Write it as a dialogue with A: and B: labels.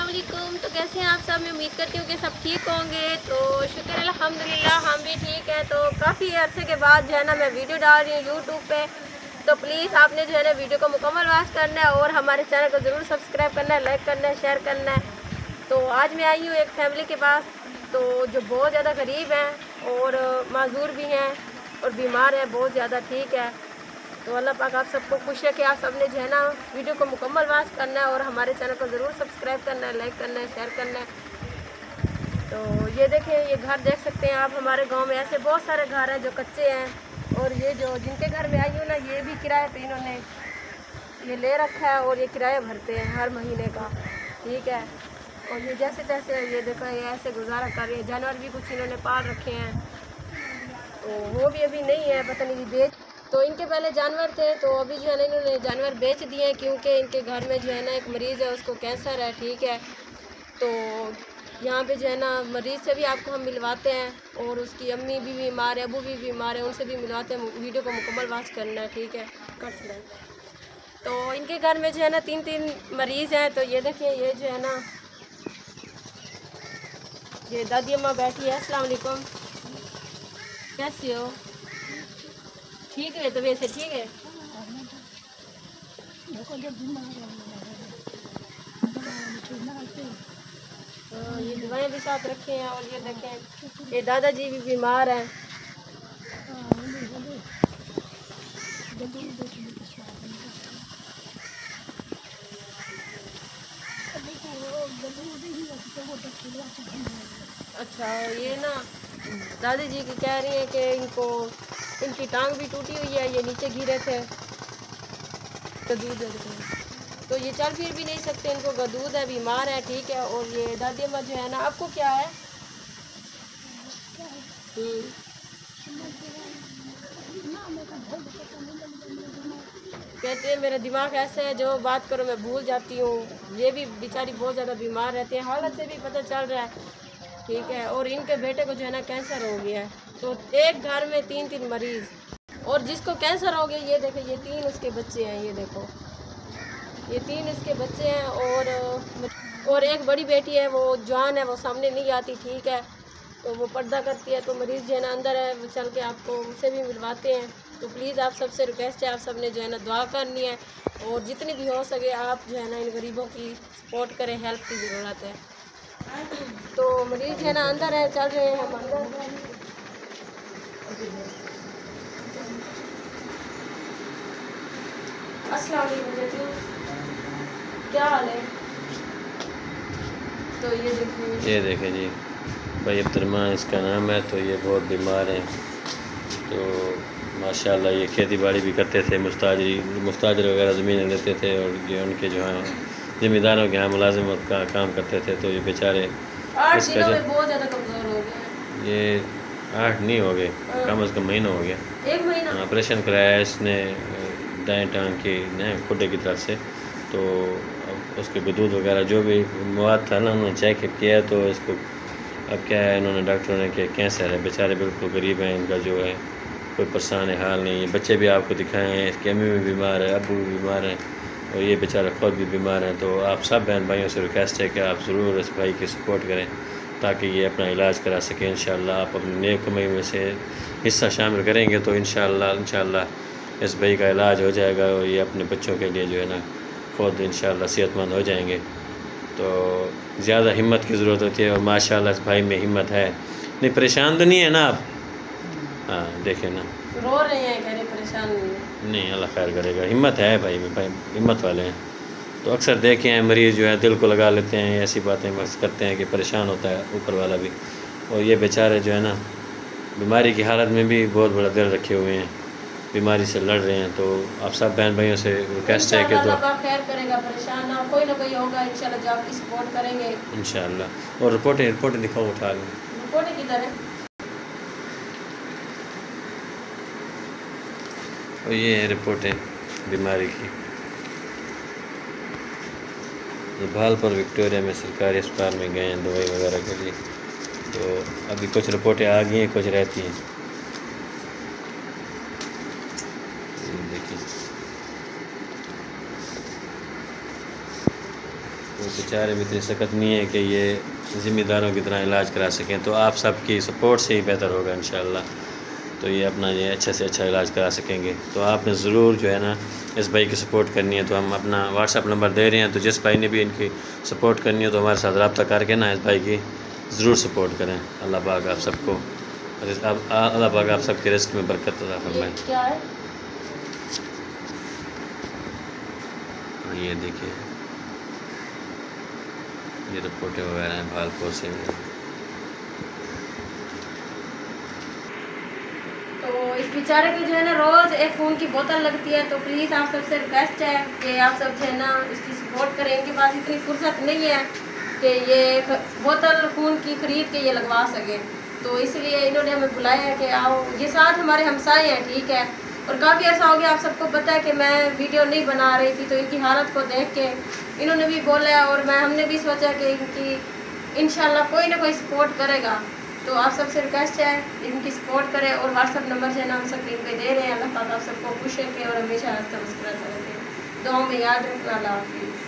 A: वालेकुम। तो कैसे हैं आप सब? मैं उम्मीद करती हूँ कि सब ठीक होंगे। तो शुक्र अल्हम्दुलिल्लाह हम भी ठीक हैं। तो काफ़ी अरसे के बाद जो है ना मैं वीडियो डाल रही हूँ यूट्यूब पे। तो प्लीज़ आपने जो है ना वीडियो को मुकम्मल वॉच करना है और हमारे चैनल को ज़रूर सब्सक्राइब करना है, लाइक करना है, शेयर करना है। तो आज मैं आई हूँ एक फैमिली के पास, तो जो बहुत ज़्यादा गरीब हैं और माजूर भी हैं और बीमार हैं बहुत ज़्यादा। ठीक है, तो अल्लाह पाक आप सबको खुश है कि आप सबने जो है ना वीडियो को मुकम्मल वॉच करना है और हमारे चैनल को ज़रूर सब्सक्राइब करना है, लाइक करना है, शेयर करना है। तो ये देखें, ये घर देख सकते हैं आप। हमारे गांव में ऐसे बहुत सारे घर हैं जो कच्चे हैं और ये जो जिनके घर में आई हूँ ना, ये भी किराए पे इन्होंने ये ले रखा है और ये किराया भरते हैं हर महीने का। ठीक है, और ये जैसे तैसे ये देखो ये ऐसे गुजारा कर रहे हैं। जानवर भी कुछ इन्होंने पाल रखे हैं, तो वो भी अभी नहीं है, पता नहीं बेच। तो इनके पहले जानवर थे, तो अभी जो है ना इन्होंने जानवर बेच दिए हैं क्योंकि इनके घर में जो है ना एक मरीज़ है, उसको कैंसर है। ठीक है, तो यहाँ पे जो है ना मरीज़ से भी आपको हम मिलवाते हैं और उसकी अम्मी भी बीमार है, अबू भी बीमार है, उनसे भी मिलवाते हैं। वीडियो को मुकम्मल वॉच करना है। ठीक है, तो इनके घर में जो है ना 3 मरीज़ हैं। तो ये देखिए, ये जो है ना ये दादी अम्मा बैठी है। अस्सलाम वालेकुम, कैसी हो? ठीक है, तो वैसे ठीक है। ये दवाएं भी साथ रखे हैं और ये देखें ये दादाजी भी बीमार हैं। अच्छा, ये ना दादी जी की कह रही है कि इनकी टांग भी टूटी हुई है, ये नीचे गिरे थे गदूद है, तो ये चल फिर भी नहीं सकते, इनको गदूद है, बीमार है। ठीक है, और ये दादी अम्मा जो है ना, आपको क्या है? कहते हैं मेरा दिमाग ऐसे है, जो बात करो मैं भूल जाती हूँ। ये भी बेचारी बहुत ज़्यादा बीमार रहती है, हालत से भी पता चल रहा है। ठीक है, और इनके बेटे को जो है ना कैंसर हो गया है। तो एक घर में 3 मरीज़, और जिसको कैंसर हो गया ये देखो, ये 3 उसके बच्चे हैं। ये देखो, ये 3 इसके बच्चे हैं और एक बड़ी बेटी है, वो जवान है, वो सामने नहीं आती। ठीक है, तो वो पर्दा करती है। तो मरीज़ जो है ना अंदर है, वो चल के आपको उनसे भी मिलवाते हैं। तो प्लीज़ आप सबसे रिक्वेस्ट है, आप सब ने जो है ना दुआ करनी है और जितनी भी हो सके आप जो है ना इन गरीबों की सपोर्ट करें, हेल्प की ज़रूरत है। तो मरीज़ जो है ना अंदर है, चल रहे हैं हम अंदर। अस्सलाम वालेकुम, क्या हाल है? तो ये देखें जी,
B: भाई अब्दुर्रहमान इसका नाम है। तो ये बहुत बीमार हैं। तो माशाल्लाह ये खेती बाड़ी भी करते थे, मुस्ताजर वगैरह ज़मीनें लेते थे और ये उनके जो हैं ज़मींदारों के यहाँ मुलाजिमत का काम करते थे। तो ये बेचारे
A: 8 दिनों में बहुत ज़्यादा कमज़ोर हो गए।
B: ये 8 नहीं हो गए, कम अज़ कम महीना हो गया।
A: 1 महीना
B: ऑपरेशन कराया है इसने दाएँ टांग की खुड्डे की तरफ से। तो उसके गदूद वगैरह जो भी मवाद था ना, उन्होंने चेक किया। तो इसको अब क्या है, इन्होंने डॉक्टरों ने कि कैंसर है। बेचारे बिल्कुल गरीब हैं, इनका जो है कोई परेशान है हाल नहीं है। बच्चे भी आपको दिखाए हैं, इसकी अम्मी भी बीमार है, अबू भी बीमार हैं और ये बेचारा ख़ुद भी बीमार हैं। तो आप सब बहन भाइयों से रिक्वेस्ट है कि आप ज़रूर इस भाई की सपोर्ट करें ताकि ये अपना इलाज करा सकें। इंशाअल्लाह आप अपनी नेक कमाई में से हिस्सा शामिल करेंगे तो इंशाअल्लाह इस भाई का इलाज हो जाएगा और ये अपने बच्चों के लिए जो है ना ख़ुद इंशाअल्लाह सेहतमंद हो जाएंगे। तो ज़्यादा हिम्मत की ज़रूरत होती है और माशाल्लाह इस भाई में हिम्मत है। नहीं, परेशान तो नहीं है ना आप? हाँ, देखें ना,
A: रो रहे हैं, कह रहे परेशान
B: नहीं, अल्लाह खैर करेगा। हिम्मत है भाई में, भाई हिम्मत वाले हैं। तो अक्सर देखे हैं मरीज़ जो है दिल को लगा लेते हैं, ऐसी बातें बस करते हैं कि परेशान होता है ऊपर वाला भी। और ये बेचारे जो है ना बीमारी की हालत में भी बहुत बड़ा दिल रखे हुए हैं, बीमारी से लड़ रहे हैं। तो आप सब बहन भाइयों से रिक्वेस्ट है कि तो
A: खैर करेगा, परेशान ना, कोई ना कोई होगा इंशाल्लाह जो आपकी सपोर्ट करेंगे
B: इंशाल्लाह। और रिपोर्टें दिखाओ, उठा लें।
A: रिपोर्टें किधर है?
B: और ये है रिपोर्टें बीमारी की। ये भालपुर विक्टोरिया में सरकारी अस्पताल में गए हैं दवाई वगैरह के लिए। तो अभी कुछ रिपोर्टें आ गई हैं, कुछ रहती हैं। देखिए, तो बेचारे भी इतनी सख्त नहीं है कि ये ज़िम्मेदारों की तरह इलाज करा सकें। तो आप सबकी सपोर्ट से ही बेहतर होगा इंशाअल्लाह। तो ये अपना ये अच्छे से अच्छा इलाज करा सकेंगे। तो आपने ज़रूर जो है ना इस भाई की सपोर्ट करनी है। तो हम अपना व्हाट्सअप नंबर दे रहे हैं, तो जिस भाई ने भी इनकी सपोर्ट करनी है तो हमारे साथ रब्ता करके ना इस भाई की ज़रूर सपोर्ट करें। अल्लाह पाक आप सबको, अल्लाह पाक आप सबके रिस्क में बरकत अता फरमाए।
A: क्या है?
B: ये देखिए ये रिपोर्टें वगैरह हैं भालपुर से।
A: तो इस बेचारे को जो है ना रोज़ एक खून की बोतल लगती है। तो प्लीज़ आप सबसे रिक्वेस्ट है कि आप सब जो है ना इसकी सपोर्ट करें। इनके पास इतनी फुर्सत नहीं है कि ये बोतल खून की ख़रीद के ये लगवा सके। तो इसलिए इन्होंने हमें बुलाया है कि आओ। ये साथ हमारे हमसाए हैं, ठीक है। और काफ़ी अर्सा हो गया, आप सबको पता है कि मैं वीडियो नहीं बना रही थी। तो इनकी हालत को देख के इन्होंने भी बोला और हमने भी सोचा कि इनकी इंशाल्लाह कोई ना कोई सपोर्ट करेगा। तो आप सबसे रिक्वेस्ट है इनकी सपोर्ट करें। और व्हाट्सअप नंबर जो है ना हम स्क्रीन पे दे रहे हैं। अल्लाह ताला आप सबको खुश रखे और हमेशा हंसता मुस्कुराता रखे। दुआ में याद रखना। अल्लाह हाफिज़।